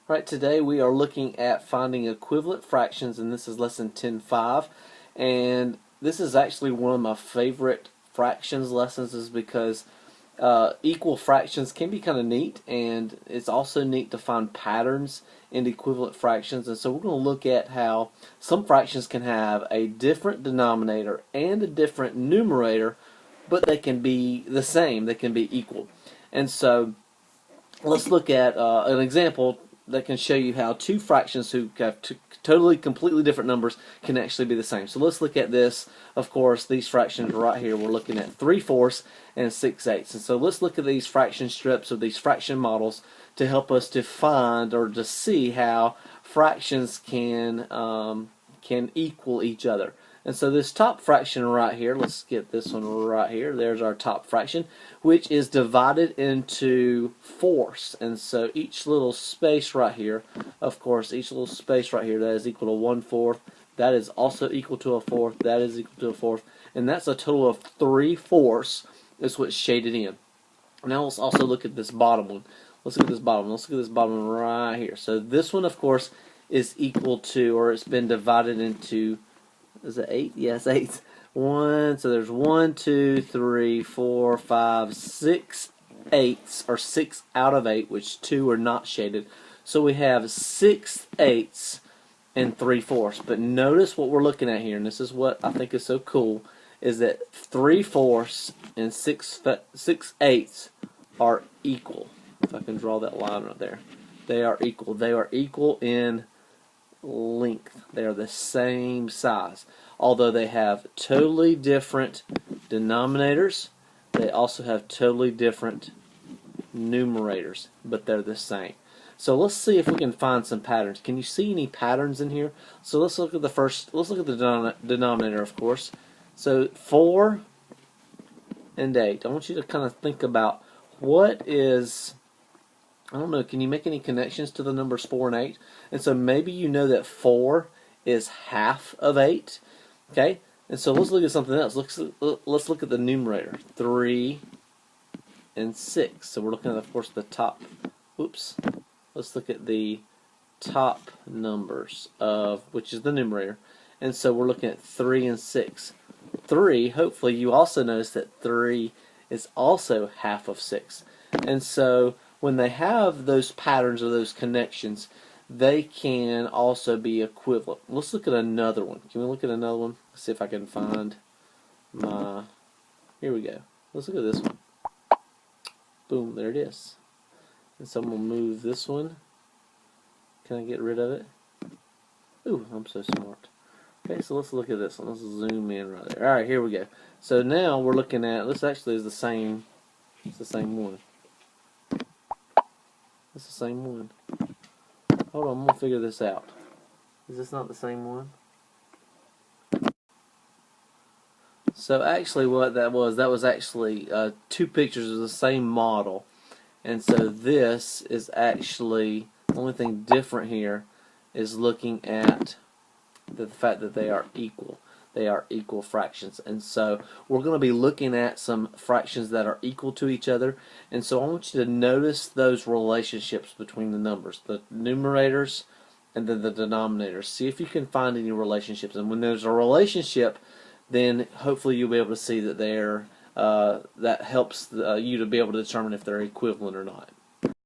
Right, today we are looking at finding equivalent fractions, and this is lesson 10.5. And this is actually one of my favorite fractions lessons, is because equal fractions can be kind of neat, and it's also neat to find patterns in equivalent fractions. And so we're going to look at how some fractions can have a different denominator and a different numerator, but they can be the same, they can be equal. And so let's look at an example that can show you how two fractions who have totally, completely different numbers can actually be the same. So let's look at this. Of course, these fractions right here, we're looking at 3/4 and 6/8. And so let's look at these fraction strips or these fraction models to help us to find or to see how fractions can equal each other. And so this top fraction right here, let's get this one right here. There's our top fraction, which is divided into fourths. And so each little space right here, of course, each little space right here, that is equal to 1/4. That is also equal to a fourth. That is equal to a fourth. And that's a total of 3/4 is what's shaded in. Now let's also look at this bottom one. Let's look at this bottom one. Let's look at this bottom one right here. So this one, of course, is equal to, or it's been divided into, is it 8? Yes, 8. So there's 1, 2, 3, 4, 5, 6 eighths, or 6 out of 8, which 2 are not shaded. So we have 6 eighths and 3/4. But notice what we're looking at here, and this is what I think is so cool, is that 3/4 and 6 eighths are equal. If I can draw that line right there. They are equal. They are equal in length. They are the same size. Although they have totally different denominators, they also have totally different numerators, but they're the same. So let's see if we can find some patterns. Can you see any patterns in here? So let's look at the first, let's look at the denominator, of course. So 4 and 8. I want you to kind of think about what is, I don't know, can you make any connections to the numbers 4 and 8? And so maybe you know that 4 is half of 8. Okay? And so let's look at something else. Let's look at the numerator. 3 and 6. So we're looking at, of course, the top. Oops. Let's look at the top numbers of, which is the numerator. And so we're looking at 3 and 6. 3, hopefully you also notice that 3 is also half of 6. And so when they have those patterns or those connections, they can also be equivalent. Let's look at another one. Can we look at another one? Let's see if I can find my, here we go. Let's look at this one. Boom, there it is. And so I'm going to move this one. Can I get rid of it? Ooh, I'm so smart. Okay, so let's look at this one. Let's zoom in right there. Alright, here we go. So now we're looking at, this actually is the same, it's the same one. It's the same one. Hold on, I'm going to figure this out. Is this not the same one? So actually what that was actually two pictures of the same model. And so this is actually, the only thing different here is looking at the fact that they are equal. They are equal fractions. And so we're going to be looking at some fractions that are equal to each other. And so I want you to notice those relationships between the numbers, the numerators and then the denominators. See if you can find any relationships. And when there's a relationship, then hopefully you'll be able to see that they're that helps you to be able to determine if they're equivalent or not.